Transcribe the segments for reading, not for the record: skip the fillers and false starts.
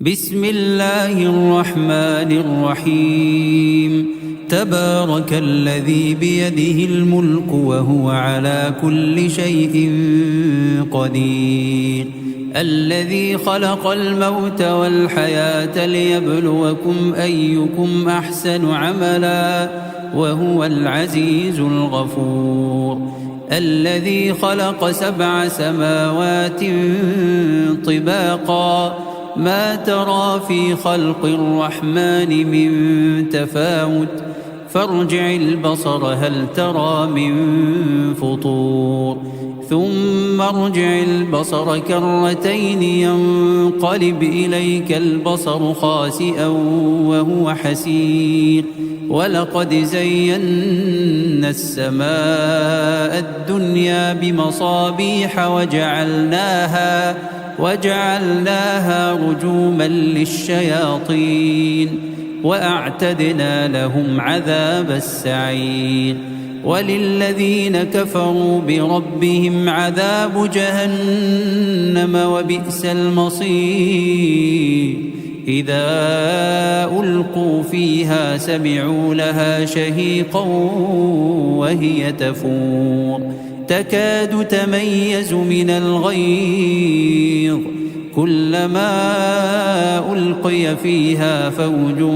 بسم الله الرحمن الرحيم. تبارك الذي بيده الملك وهو على كل شيء قدير. الذي خلق الموت والحياة ليبلوكم أيكم أحسن عملا وهو العزيز الغفور. الذي خلق 7 سماوات طباقا ما ترى في خلق الرحمن من تفاوت فارجع البصر هل ترى من فطور ثم ارجع البصر كرتين ينقلب إليك البصر خاسئا وهو حسير. ولقد زينا السماء الدنيا بمصابيح وجعلناها رجوما للشياطين وأعتدنا لهم عذاب السعير. وللذين كفروا بربهم عذاب جهنم وبئس المصير. إذا ألقوا فيها سمعوا لها شهيقا وهي تفور تكاد تميز من الغيظ كلما ألقي فيها فوج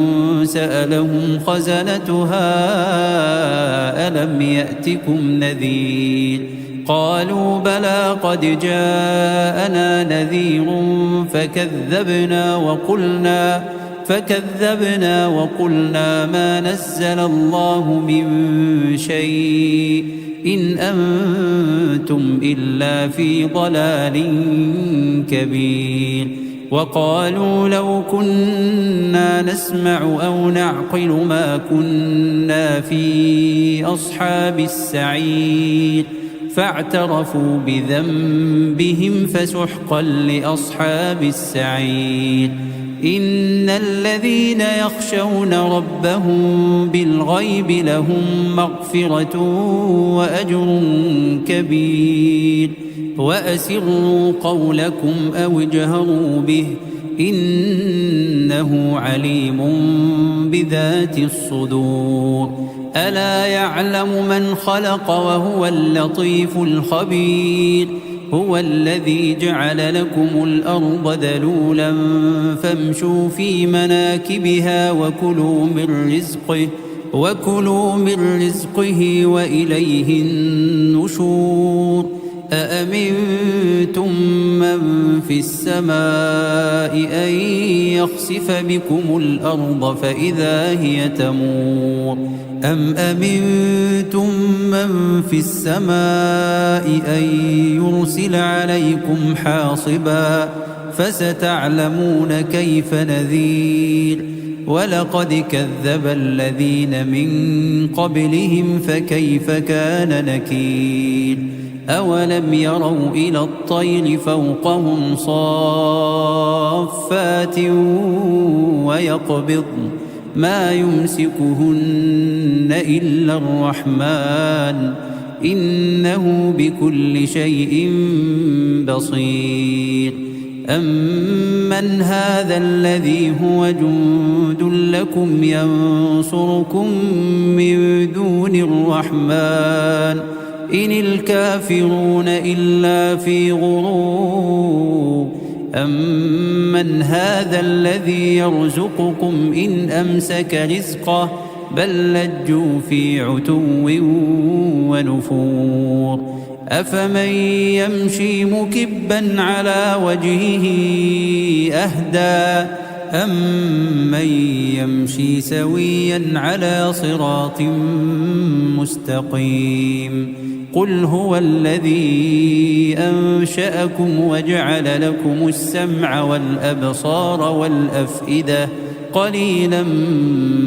سألهم خزنتها ألم يأتكم نذير قالوا بلى قد جاءنا نذير فكذبنا وقلنا ما نزل الله من شيء إن أنتم إلا في ضلال كبير. وقالوا لو كنا نسمع أو نعقل ما كنا في أصحاب السعير فاعترفوا بذنبهم فسحقا لأصحاب السعير. إن الذين يخشون ربهم بالغيب لهم مغفرة وأجر كبير. وأسروا قولكم أو اجهروا به إنه عليم بذات الصدور. ألا يعلم من خلق وهو اللطيف الخبير. هو الذي جعل لكم الأرض ذلولا فامشوا في مناكبها وكلوا من رزقه وإليه النشور. أأمنتم من في السماء أن يخسف بكم الأرض فإذا هي تمور أم أمنتم من في السماء أن يرسل عليكم حاصبا فستعلمون كيف نذير. ولقد كذب الذين من قبلهم فكيف كان نكير. أولم يروا إلى الطير فوقهم صافات ويقبضن ما يمسكهن إلا الرحمن إنه بكل شيء بصير. أمن هذا الذي هو جند لكم ينصركم من دون الرحمن إن الكافرون إلا في غرور. أمن هذا الذي يرزقكم إن أمسك رزقه بل لجوا في عتو ونفور. أفمن يمشي مكبا على وجهه أهدى أمن يمشي سويا على صراط مستقيم. قل هو الذي أنشأكم وجعل لكم السمع والأبصار والأفئدة قليلا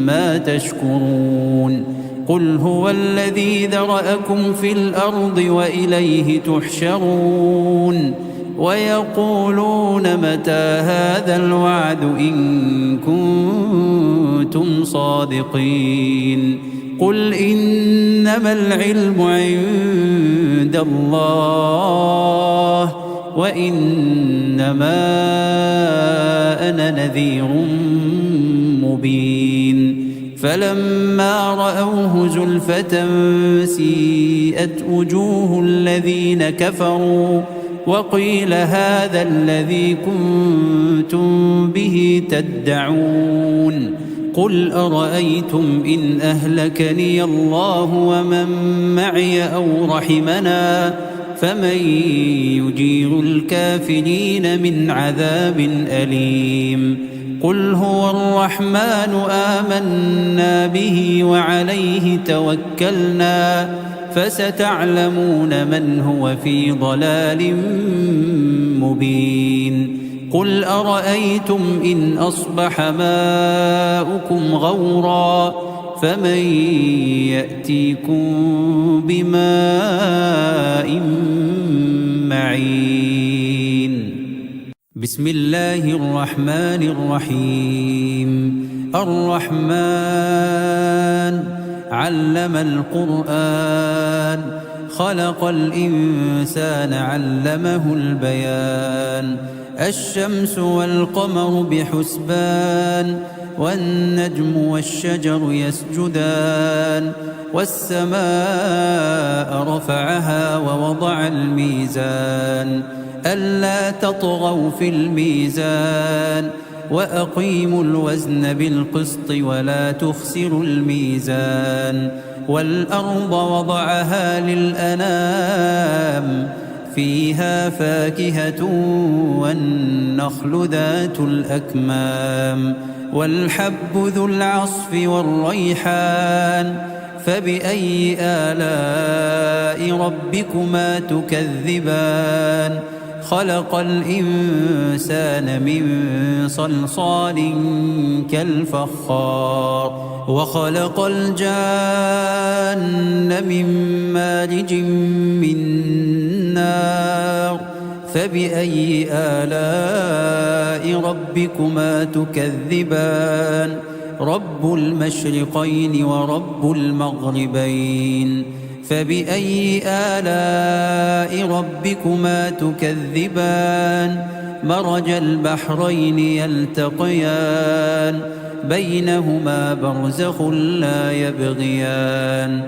ما تشكرون. قل هو الذي ذرأكم في الأرض وإليه تحشرون. ويقولون متى هذا الوعد إن كنتم صادقين. قل إنما العلم عند الله وإنما أنا نذير مبين فلما رأوه زلفة سيئت وجوه الذين كفروا وقيل هذا الذي كنتم به تدعون قل أرأيتم إن أهلكني الله ومن معي أو رحمنا فمن يجير الكافرين من عذاب أليم قل هو الرحمن آمنا به وعليه توكلنا فستعلمون من هو في ضلال مبين قل أرأيتم إن أصبح ماؤكم غورا فمن يأتيكم بماء معين بسم الله الرحمن الرحيم الرحمن علم القرآن خلق الإنسان علمه البيان الشمس والقمر بحسبان والنجم والشجر يسجدان والسماء رفعها ووضع الميزان ألا تطغوا في الميزان وأقيموا الوزن بالقسط ولا تخسروا الميزان والأرض وضعها للأنام فيها فاكهة والنخل ذات الأكمام والحب ذو العصف والريحان فبأي آلاء ربكما تكذبان خلق الإنسان من صلصال كالفخار وخلق الجان من مارج من نار فبأي آلاء ربكما تكذبان رب المشرقين ورب المغربين فبأي آلاء ربكما تكذبان مرج البحرين يلتقيان بينهما برزخ لا يبغيان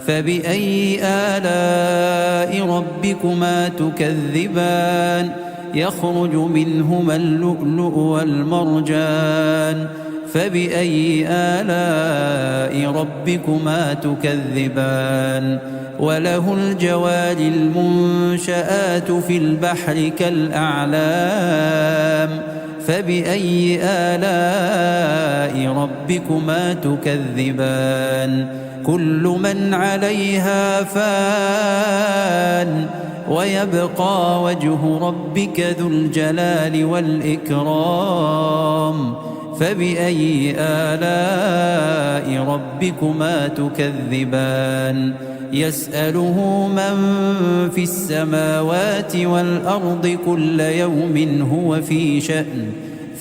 فبأي آلاء ربكما تكذبان يخرج منهما اللؤلؤ والمرجان فبأي آلاء ربكما تكذبان وله الجوار المنشآت في البحر كالأعلام فبأي آلاء ربكما تكذبان كل من عليها فان ويبقى وجه ربك ذو الجلال والإكرام فبأي آلاء ربكما تكذبان يسأله من في السماوات والأرض كل يوم هو في شأن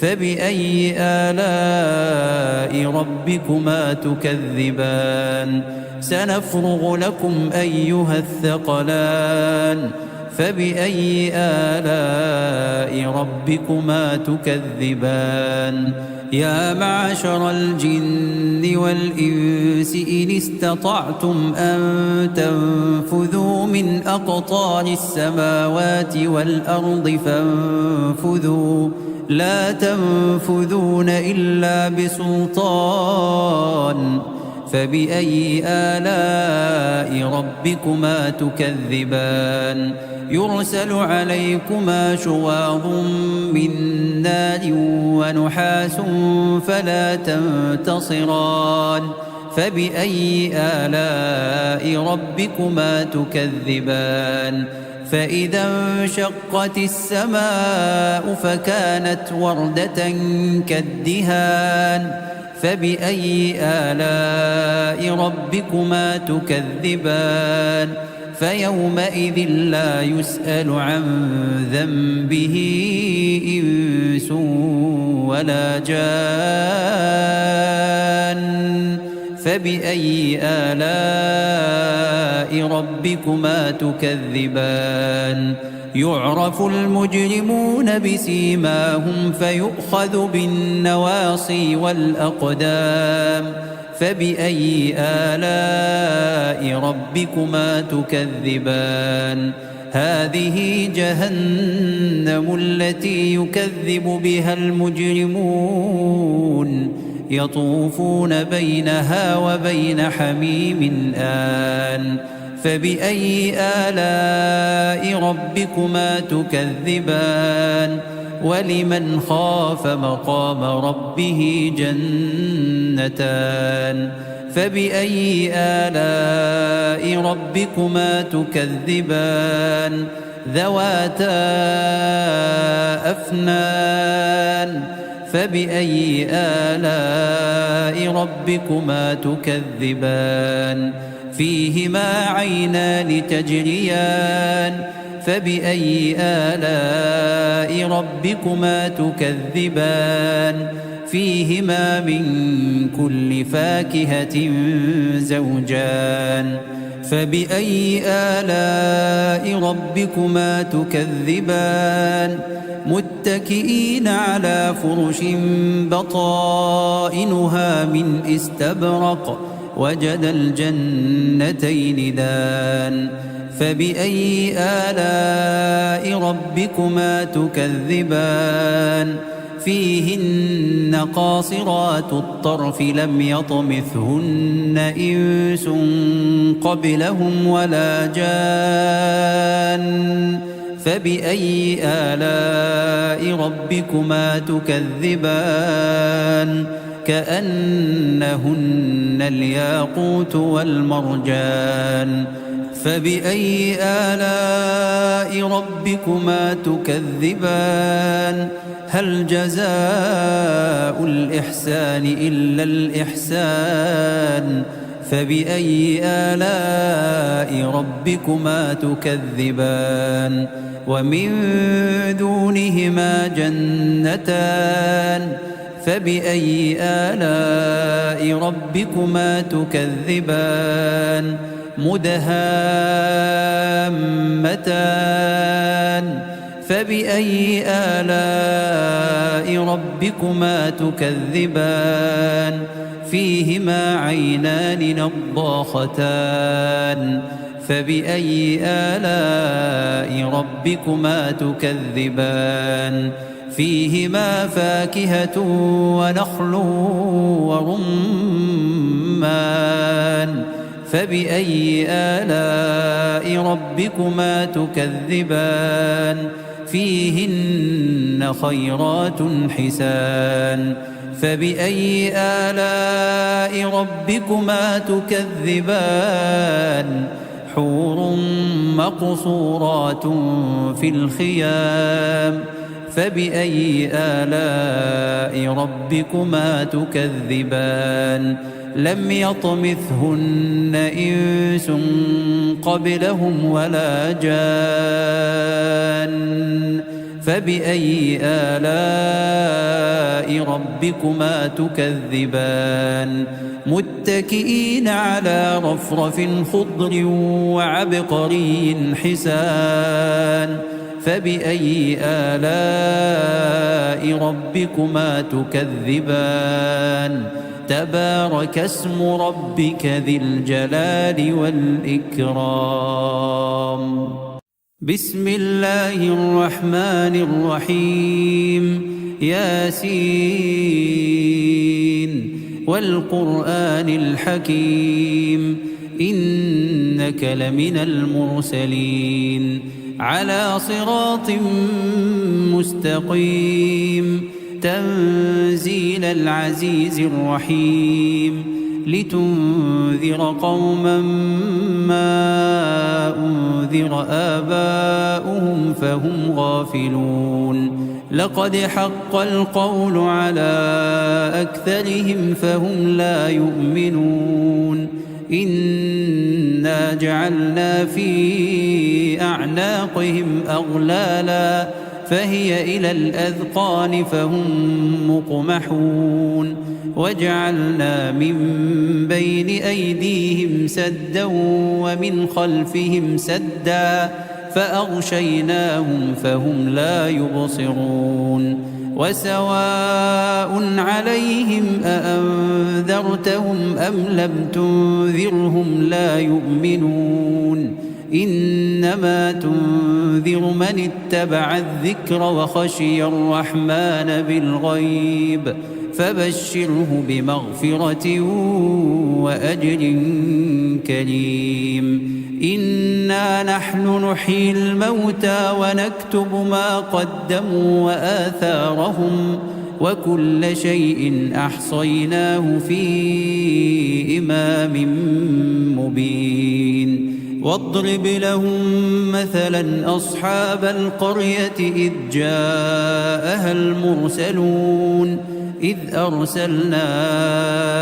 فبأي آلاء ربكما تكذبان سنفرغ لكم أيها الثقلان فبأي آلاء ربكما تكذبان يا معشر الجن والإنس إن استطعتم أن تنفذوا من أقطار السماوات والأرض فانفذوا لا تنفذون إلا بسلطان فبأي آلاء ربكما تكذبان يرسل عليكما شواظ من نار ونحاس فلا تنتصران فبأي آلاء ربكما تكذبان فإذا انشقت السماء فكانت وردة كالدهان فبأي آلاء ربكما تكذبان فيومئذ لا يسأل عن ذنبه إنس ولا جان فبأي آلاء ربكما تكذبان يعرف المجرمون بسيماهم فيؤخذ بالنواصي والأقدام فبأي آلاء ربكما تكذبان هذه جهنم التي يكذب بها المجرمون يطوفون بينها وبين حميم آن فبأي آلاء ربكما تكذبان ولمن خاف مقام ربه جنتان فبأي آلاء ربكما تكذبان ذواتا أفنان فبأي آلاء ربكما تكذبان فيهما عينان تجريان فبأي آلاء ربكما تكذبان فيهما من كل فاكهة زوجان فبأي آلاء ربكما تكذبان متكئين على فرش بطائنها من استبرق وجنى الجنتين دان فبأي آلاء ربكما تكذبان فيهن قاصرات الطرف لم يطمثهن إنس قبلهم ولا جان فبأي آلاء ربكما تكذبان كأنهن الياقوت والمرجان فبأي آلاء ربكما تكذبان هل جزاء الإحسان إلا الإحسان فبأي آلاء ربكما تكذبان ومن دونهما جنتان فبأي آلاء ربكما تكذبان مدهامتان فبأي آلاء ربكما تكذبان فيهما عينان نضاختان فبأي آلاء ربكما تكذبان فيهما فاكهة ونخل ورمان فبأي آلاء ربكما تكذبان فيهن خيرات حسان فبأي آلاء ربكما تكذبان حور مقصورات في الخيام فبأي آلاء ربكما تكذبان لم يطمثهن إنس قبلهم ولا جان فبأي آلاء ربكما تكذبان متكئين على رفرف خضر وعبقري حسان فبأي آلاء ربكما تكذبان تبارك اسم ربك ذي الجلال والإكرام بسم الله الرحمن الرحيم ياسين والقرآن الحكيم إنك لمن المرسلين على صراط مستقيم تنزيل العزيز الرحيم لتنذر قوما ما أنذر آباؤهم فهم غافلون لقد حق القول على أكثرهم فهم لا يؤمنون إنا جعلنا في أعناقهم أغلالا فهي إلى الأذقان فهم مقمحون وجعلنا من بين أيديهم سدا ومن خلفهم سدا فأغشيناهم فهم لا يبصرون وسواء عليهم أأنذرتهم أم لم تنذرهم لا يؤمنون إنما تنذر من اتبع الذكر وخشي الرحمن بالغيب فبشره بمغفرة وأجر كريم إنا نحن نحيي الموتى ونكتب ما قدموا وآثارهم وكل شيء أحصيناه في إمام مبين واضرب لهم مثلا أصحاب القرية إذ جاءها المرسلون إذ أرسلنا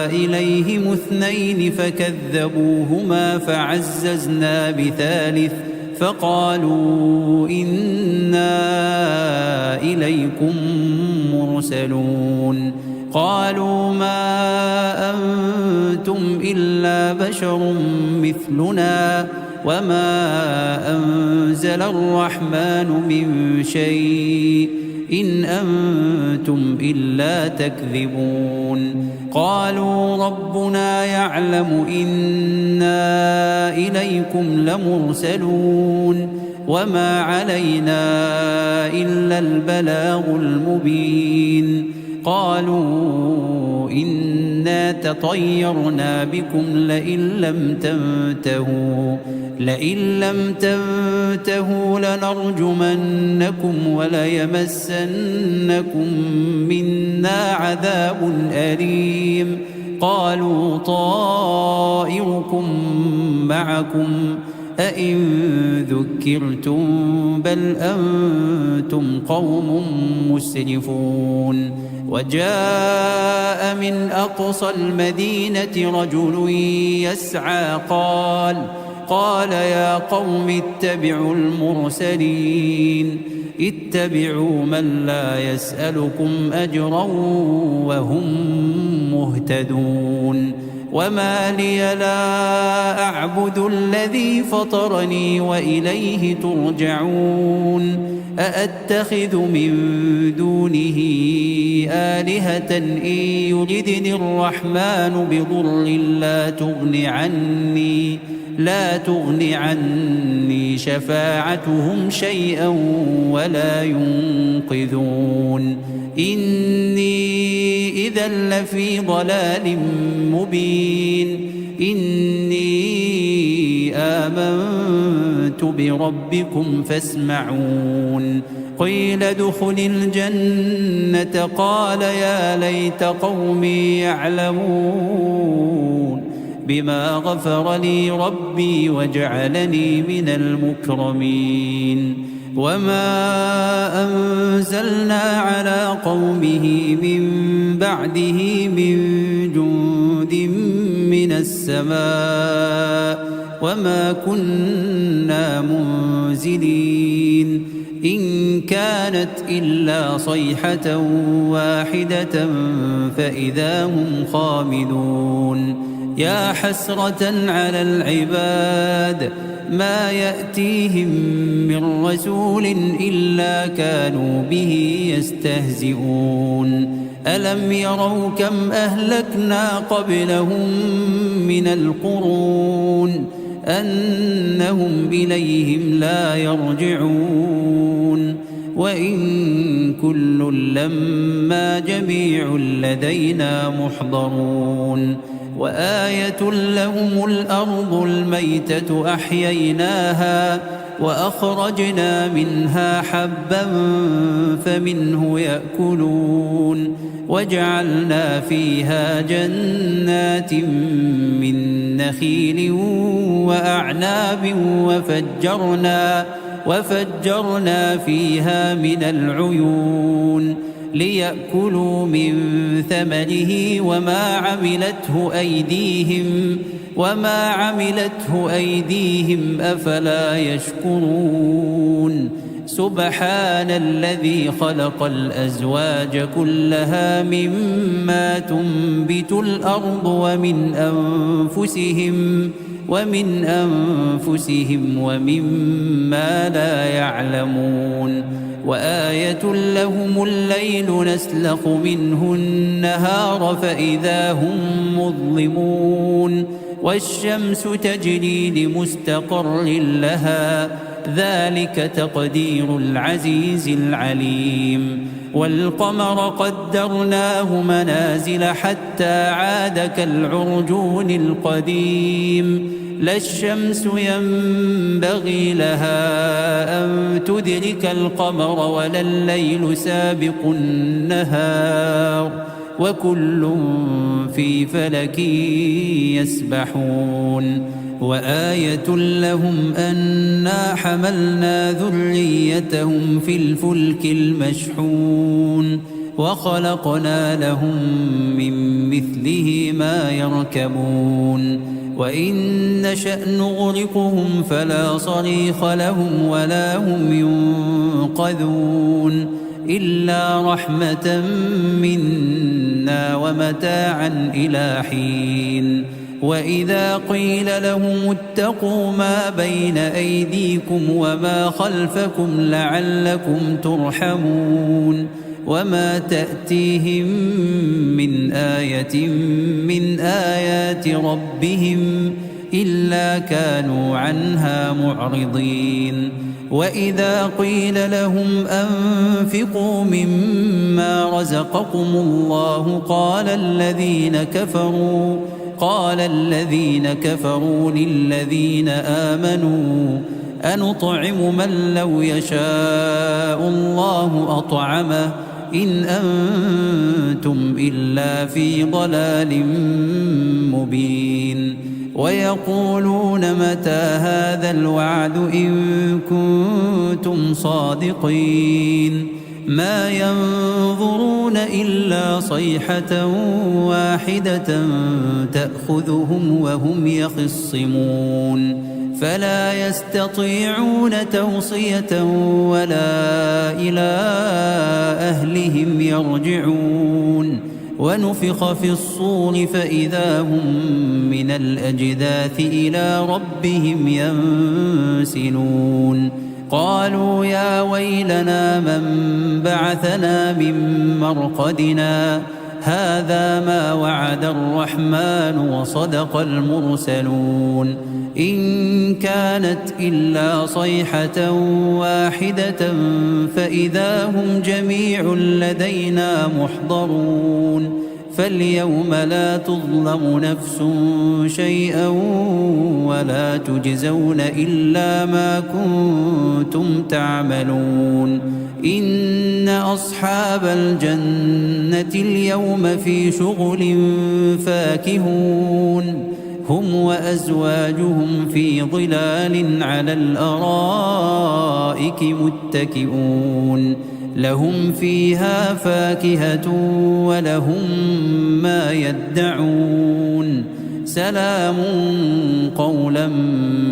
إليهم 2 فكذبوهما فعززنا بثالث فقالوا إنا إليكم مرسلون قالوا ما أنتم إلا بشر مثلنا وما أنزل الرحمن من شيء إن أنتم إلا تكذبون قالوا ربنا يعلم إنا إليكم لمرسلون وما علينا إلا البلاغ المبين قالوا إنا تطيرنا بكم لئن لم تنتهوا لنرجمنكم وليمسنكم منا عذاب أليم قالوا طائركم معكم أئن ذكرتم بل أنتم قوم مسرفون وجاء من أقصى المدينة رجل يسعى قال يا قوم اتبعوا المرسلين اتبعوا من لا يسألكم أجرا وهم مهتدون وما لي لا أعبد الذي فطرني وإليه ترجعون أأتخذ من دونه آلهة إن يردني الرحمن بضر لا تغن عني شفاعتهم شيئا ولا ينقذون إني إذا لفي ضلال مبين إني آمنت بربكم فاسمعون قيل ادخل الجنة قال يا ليت قومي يعلمون بما غفر لي ربي وجعلني من المكرمين وما أنزلنا على قومه من بعده من جند من السماء وما كنا منزلين إن كانت إلا صيحة واحدة فإذا هم خامدون يا حسرة على العباد ما يأتيهم من رسول إلا كانوا به يستهزئون ألم يروا كم أهلكنا قبلهم من القرون أنهم إليهم لا يرجعون وإن كل لما جميع لدينا محضرون وآية لهم الأرض الميتة أحييناها وأخرجنا منها حبا فمنه يأكلون وجعلنا فيها جنات من نخيل وأعناب وفجرنا فيها من العيون ليأكلوا من ثمره وما عملته أيديهم أفلا يشكرون سبحان الذي خلق الأزواج كلها مما تنبت الأرض ومن أنفسهم ومما لا يعلمون وآية لهم الليل نسلخ منه النهار فإذا هم مظلمون والشمس تجري لمستقر لها ذلك تقدير العزيز العليم والقمر قدرناه منازل حتى عاد كالعرجون القديم لا الشمس ينبغي لها أن تدرك القمر ولا الليل سابق النهار وكل في فلك يسبحون وآية لهم أنا حملنا ذريتهم في الفلك المشحون وخلقنا لهم من مثله ما يركبون وإن نشأ نغرقهم فلا صريخ لهم ولا هم ينقذون إلا رحمة منا ومتاعا إلى حين وإذا قيل لهم اتقوا ما بين أيديكم وما خلفكم لعلكم ترحمون وما تأتيهم من آية من آيات ربهم إلا كانوا عنها معرضين وإذا قيل لهم أنفقوا مما رزقكم الله قال الذين كفروا للذين آمنوا أنطعم من لو يشاء الله أطعمه إن أنتم إلا في ضلال مبين ويقولون متى هذا الوعد إن كنتم صادقين ما ينظرون إلا صيحة واحدة تأخذهم وهم يخصمون فلا يستطيعون توصية ولا إلى أهلهم يرجعون ونفخ في الصور فإذا هم من الأجداث إلى ربهم ينسلون قالوا يا ويلنا من بعثنا من مرقدنا هذا ما وعد الرحمن وصدق المرسلون إن كانت إلا صيحة واحدة فإذا هم جميع لدينا محضرون فاليوم لا تظلم نفس شيئا ولا تجزون إلا ما كنتم تعملون إن أصحاب الجنة اليوم في شغل فاكهون هم وأزواجهم في ظلال على الأرائك متكئون لهم فيها فاكهة ولهم ما يدعون سلام قولا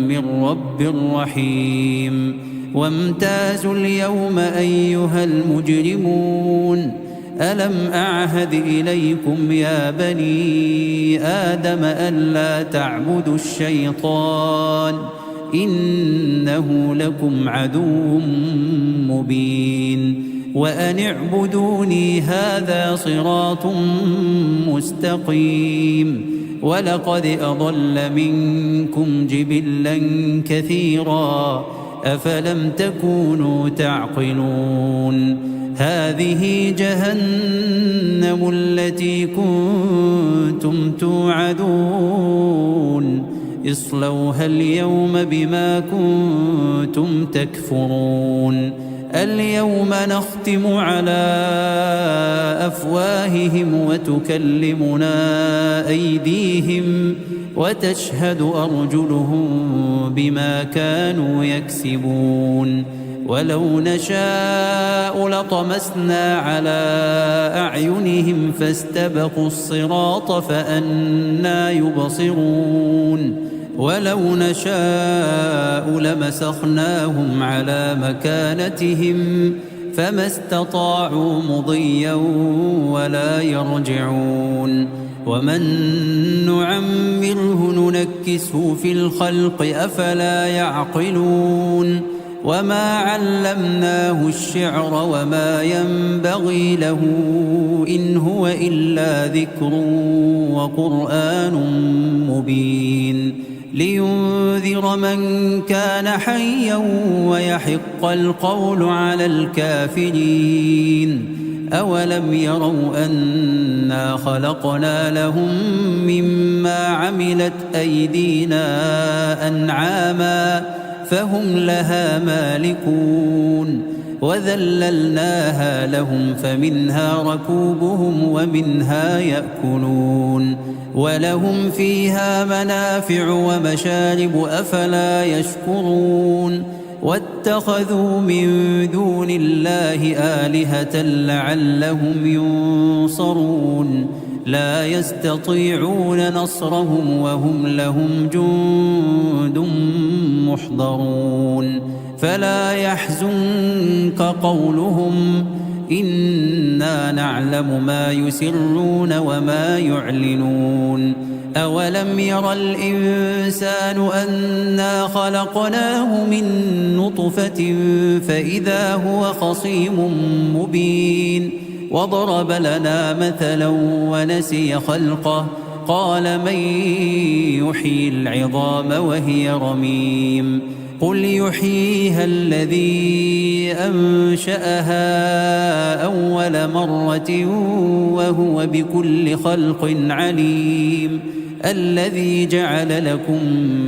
من رب رحيم وامتازوا اليوم أيها المجرمون ألم أعهد إليكم يا بني آدم ألا تعبدوا الشيطان إنه لكم عدو مبين وأن اعبدوني هذا صراط مستقيم ولقد أضل منكم جبلا كثيرا أفلم تكونوا تعقلون هذه جهنم التي كنتم توعدون اصلوها اليوم بما كنتم تكفرون اليوم نختم على أفواههم وتكلمنا أيديهم وتشهد أرجلهم بما كانوا يكسبون ولو نشاء لطمسنا على أعينهم فاستبقوا الصراط فأنى يبصرون ولو نشاء لمسخناهم على مكانتهم فما استطاعوا مضيا ولا يرجعون ومن نعمره ننكسه في الخلق أفلا يعقلون وما علمناه الشعر وما ينبغي له إن هو إلا ذكر وقرآن مبين لينذر من كان حيا ويحق القول على الكافرين أولم يروا أنا خلقنا لهم مما عملت أيدينا أنعاما فهم لها مالكون وذللناها لهم فمنها ركوبهم ومنها يأكلون ولهم فيها منافع ومشارب أفلا يشكرون واتخذوا من دون الله آلهة لعلهم ينصرون لا يستطيعون نصرهم وهم لهم جند محضرون فلا يحزنك قولهم إنا نعلم ما يسرون وما يعلنون أولم ير الإنسان أنا خلقناه من نطفة فإذا هو خصيم مبين وضرب لنا مثلا ونسي خلقه قال من يحيي العظام وهي رميم قل يحييها الذي أنشأها أول مرة وهو بكل خلق عليم الذي جعل لكم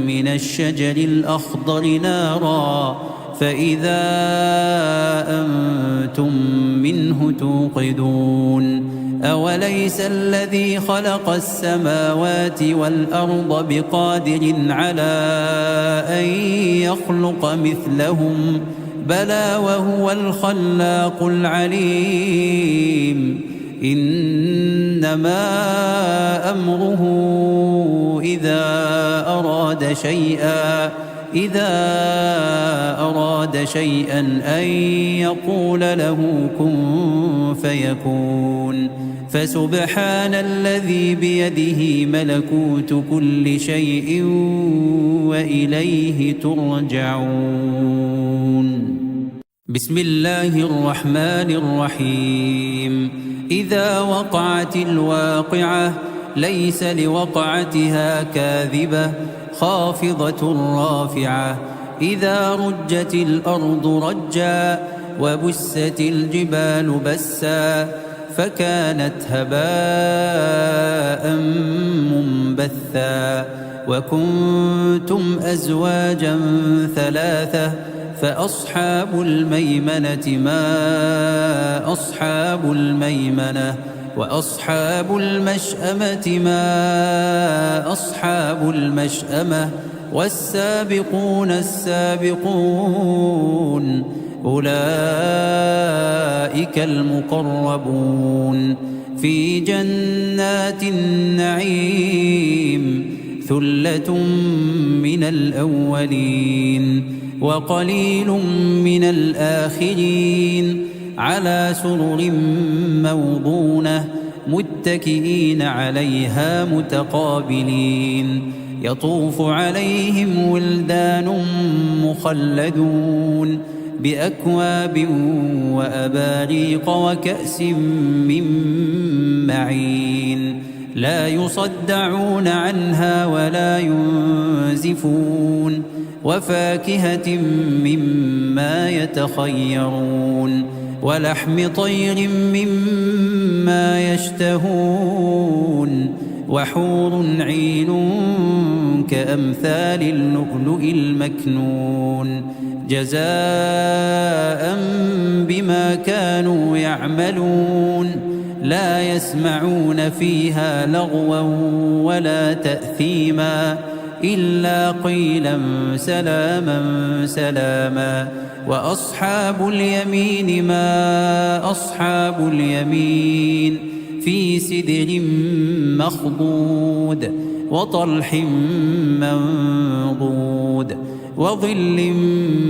من الشجر الأخضر نارا فإذا أنتم منه توقدون أوليس الذي خلق السماوات والأرض بقادر على أن يخلق مثلهم بلى وهو الخلاق العليم إنما أمره إذا أراد شيئا أن يقول له كن فيكون فسبحان الذي بيده ملكوت كل شيء وإليه ترجعون بسم الله الرحمن الرحيم إذا وقعت الواقعة ليس لوقعتها كاذبة خافضة رافعة إذا رجت الأرض رجا وبست الجبال بسا فكانت هباء منبثا وكنتم أزواجا ثلاثة فأصحاب الميمنة ما أصحاب الميمنة وأصحاب المشأمة ما أصحاب المشأمة والسابقون السابقون أولئك المقربون في جنات النعيم ثلة من الأولين وقليل من الآخرين على سرر موضونة متكئين عليها متقابلين يطوف عليهم ولدان مخلدون بأكواب وأباريق وكأس من معين لا يصدعون عنها ولا ينزفون وفاكهة مما يتخيرون ولحم طير مما يشتهون وحور عين كأمثال اللؤلؤ المكنون جزاء بما كانوا يعملون لا يسمعون فيها لغوا ولا تأثيما إلا قيلا سلاما سلاما وأصحاب اليمين ما أصحاب اليمين في سدر مخضود وطلح منضود وظل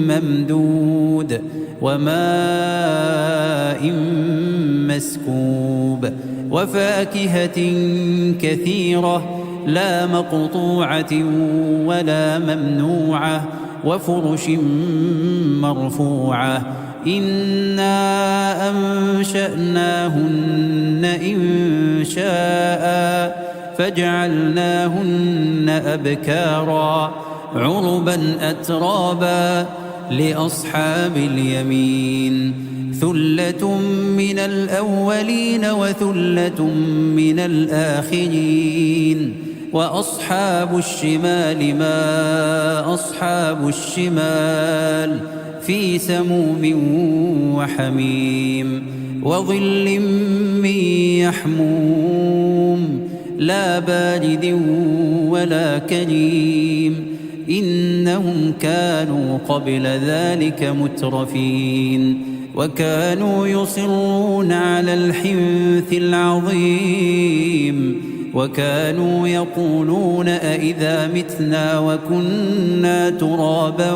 ممدود وماء مسكوب وفاكهة كثيرة لا مقطوعة ولا ممنوعة وفرش مرفوعة إنا أنشأناهن إنشاء فجعلناهن أبكارا عربا أترابا لأصحاب اليمين ثلة من الأولين وثلة من الآخرين وأصحاب الشمال ما أصحاب الشمال في سموم وحميم وظل من يحموم لا بارد ولا كريم إنهم كانوا قبل ذلك مترفين وكانوا يصرون على الحنث العظيم وكانوا يقولون أئذا متنا وكنا ترابا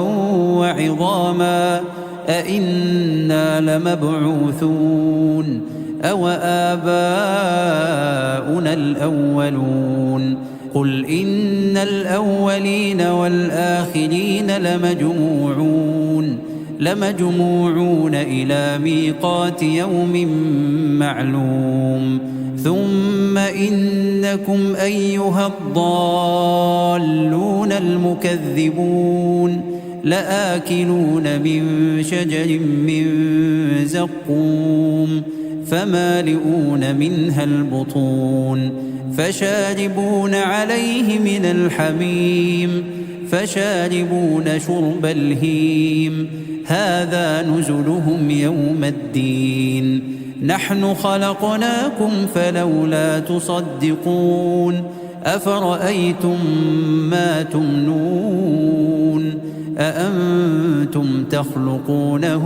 وعظاما أئنا لمبعوثون أو آباؤنا الأولون قل إن الأولين والآخرين لمجموعون إلى ميقات يوم معلوم ثم إنكم أيها الضالون المكذبون لآكلون من شجر من زقوم فمالئون منها البطون فشاربون عليه من الحميم فشاربون شرب الهيم هذا نزلهم يوم الدين نحن خلقناكم فلولا تصدقون أفرأيتم ما تمنون أأنتم تخلقونه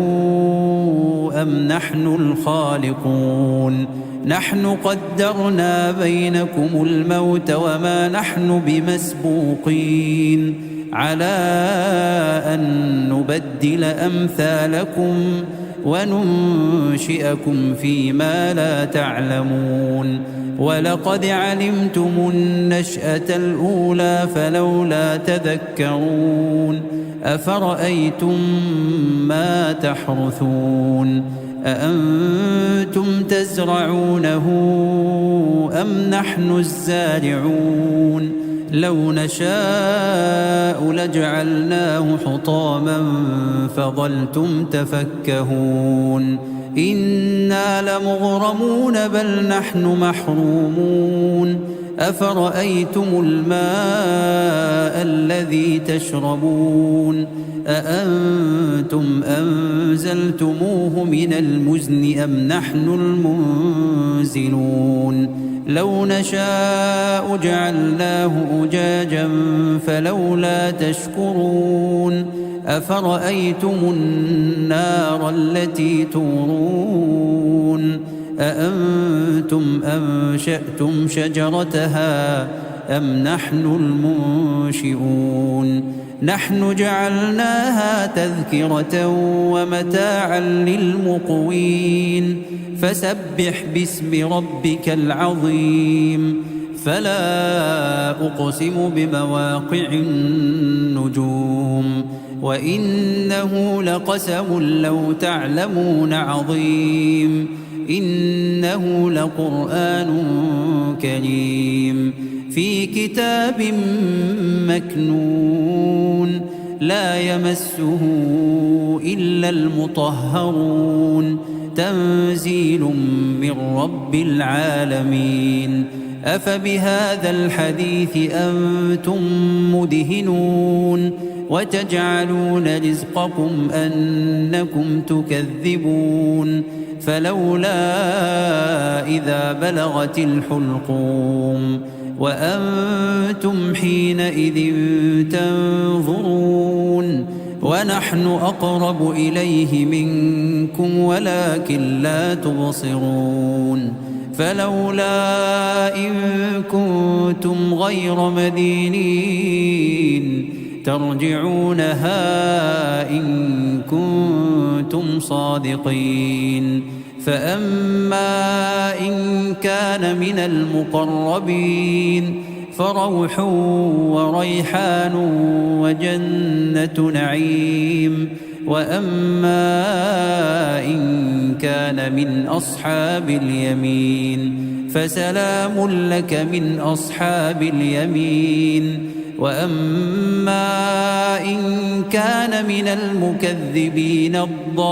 أم نحن الخالقون نحن قدرنا بينكم الموت وما نحن بمسبوقين على أن نبدل أمثالكم وننشئكم فيما لا تعلمون ولقد علمتم النشأة الأولى فلولا تذكرون أفرأيتم ما تحرثون أأنتم تزرعونه أم نحن الزارعون لو نشاء لجعلناه حطاما فظلتم تفكهون إنا لمغرمون بل نحن محرومون أفرأيتم الماء الذي تشربون أأنتم أنزلتموه من المزن أم نحن المنزلون لو نشاء جعلناه أجاجا فلولا تشكرون أفرأيتم النار التي تورون أأنتم أنشأتم شجرتها أم نحن المنشئون نحن جعلناها تذكرة ومتاعا للمقوين فسبح باسم ربك العظيم فلا أقسم بمواقع النجوم وإنه لقسم لو تعلمون عظيم إنه لقرآن كريم في كتاب مكنون لا يمسه إلا المطهرون تنزيل من رب العالمين أفبهذا الحديث أنتم مدهنون وتجعلون رزقكم أنكم تكذبون فلولا إذا بلغت الحلقوم وأنتم حينئذ تنظرون ونحن أقرب إليه منكم ولكن لا تبصرون فلولا إن كنتم غير مدينين ترجعونها إن كنتم صادقين. فأما إن كان من المقربين فروح وريحان وجنة نعيم. وأما إن كان من أصحاب اليمين فسلام لك من أصحاب اليمين. وأما إن كان من المكذبين الضالين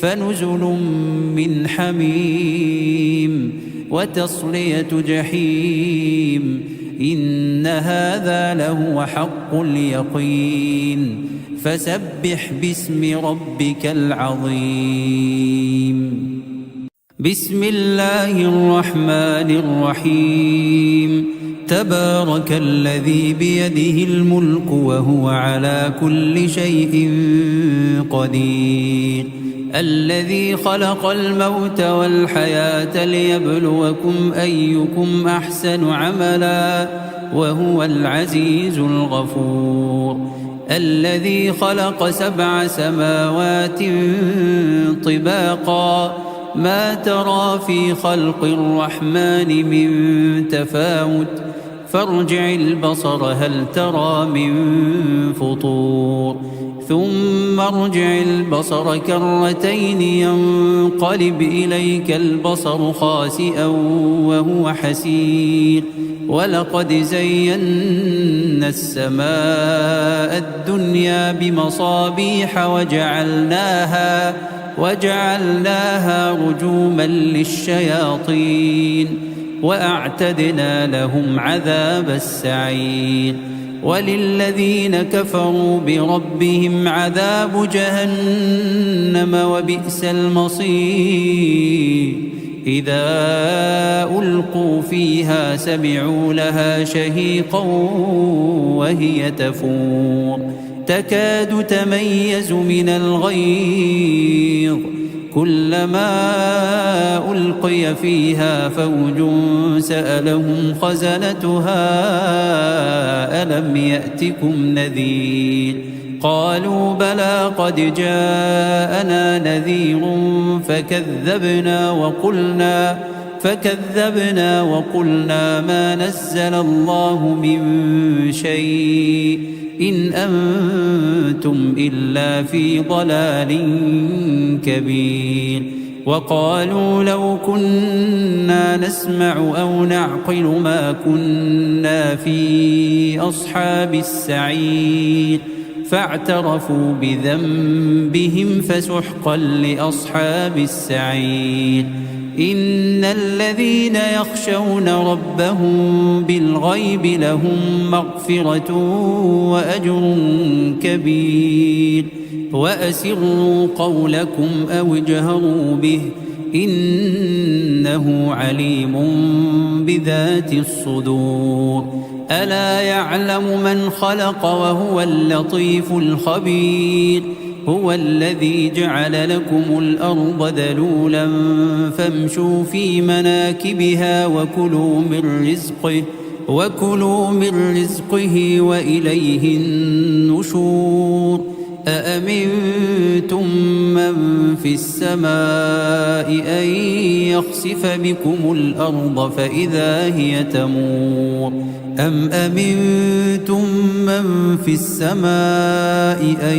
فنزل من حميم وتصلية جحيم. إن هذا لهو حق اليقين. فسبح باسم ربك العظيم. بسم الله الرحمن الرحيم. تبارك الذي بيده الملك وهو على كل شيء قدير. الذي خلق الموت والحياة ليبلوكم أيكم أحسن عملا وهو العزيز الغفور. الذي خلق 7 سماوات طباقا ما ترى في خلق الرحمن من تفاوت فارجع البصر هل ترى من فطور. ثم ارجع البصر كرتين ينقلب إليك البصر خاسئا وهو حسير. ولقد زينا السماء الدنيا بمصابيح وجعلناها رجوما للشياطين وأعتدنا لهم عذاب السعير. وللذين كفروا بربهم عذاب جهنم وبئس المصير. إذا ألقوا فيها سمعوا لها شهيقا وهي تفور تكاد تميز من الغيظ كلما ألقي فيها فوج سألهم خزنتها ألم يأتكم نذير قالوا بلى قد جاءنا نذير فكذبنا وقلنا ما نزل الله من شيء إن أنتم إلا في ضلال كبير. وقالوا لو كنا نسمع أو نعقل ما كنا في أصحاب السعير فاعترفوا بذنبهم فسحقا لأصحاب السعير. إن الذين يخشون ربهم بالغيب لهم مغفرة وأجر كبير. وأسروا قولكم أو اجهروا به إنه عليم بذات الصدور. ألا يعلم من خلق وهو اللطيف الخبير. هو الذي جعل لكم الأرض ذلولا فامشوا في مناكبها وكلوا من رزقه وإليه النشور. أأمنتم من في السماء أن يخسف بكم الأرض فإذا هي تمور أم أمنتم من في السماء أن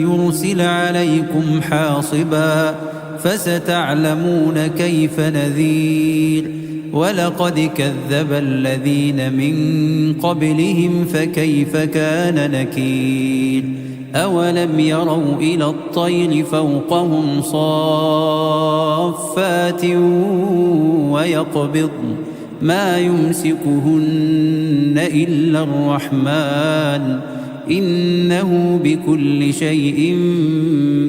يرسل عليكم حاصبا فستعلمون كيف نذير. ولقد كذب الذين من قبلهم فكيف كان نكير. أولم يروا إلى الطير فوقهم صافات ويقبضن ما يمسكهن إلا الرحمن إنه بكل شيء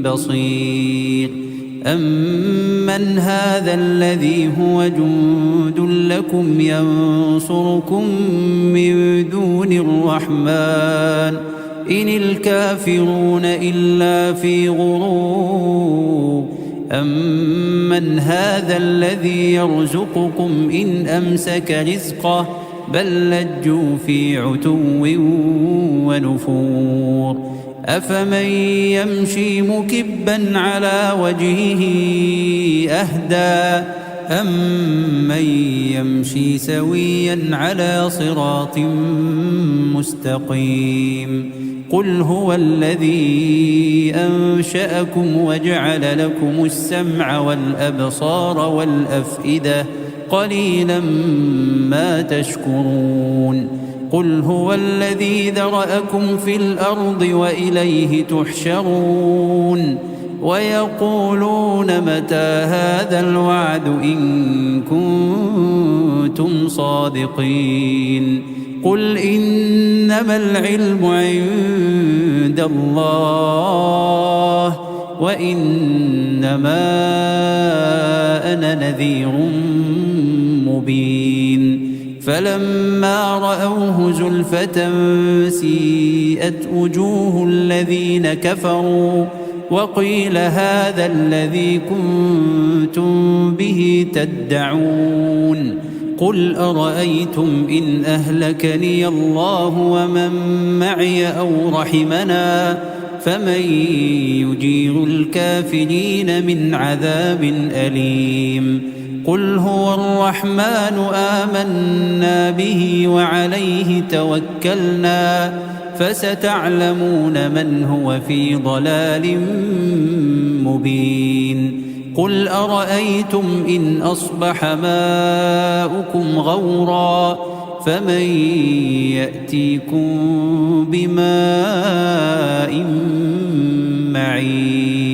بصير. أمن هذا الذي هو جند لكم ينصركم من دون الرحمن إن الكافرون إلا في غرور. أمن هذا الذي يرزقكم إن أمسك رزقه بل لجوا في عتو ونفور أفمن يمشي مكبا على وجهه أهدى أمن يمشي سويا على صراط مستقيم قل هو الذي أنشأكم وجعل لكم السمع والأبصار والأفئدة قليلا ما تشكرون قل هو الذي ذرأكم في الأرض وإليه تحشرون ويقولون متى هذا الوعد إن كنتم صادقين قل إنما العلم عند الله وإنما أنا نذير مبين فلما رأوه زلفة سيئت وجوه الذين كفروا وقيل هذا الذي كنتم به تدعون قل أرأيتم إن أهلكني الله ومن معي أو رحمنا فمن يجير الكافرين من عذاب أليم قل هو الرحمن آمنا به وعليه توكلنا فستعلمون من هو في ضلال مبين قل أرأيتم إن أصبح ماؤكم غورا فمن يأتيكم بماء معين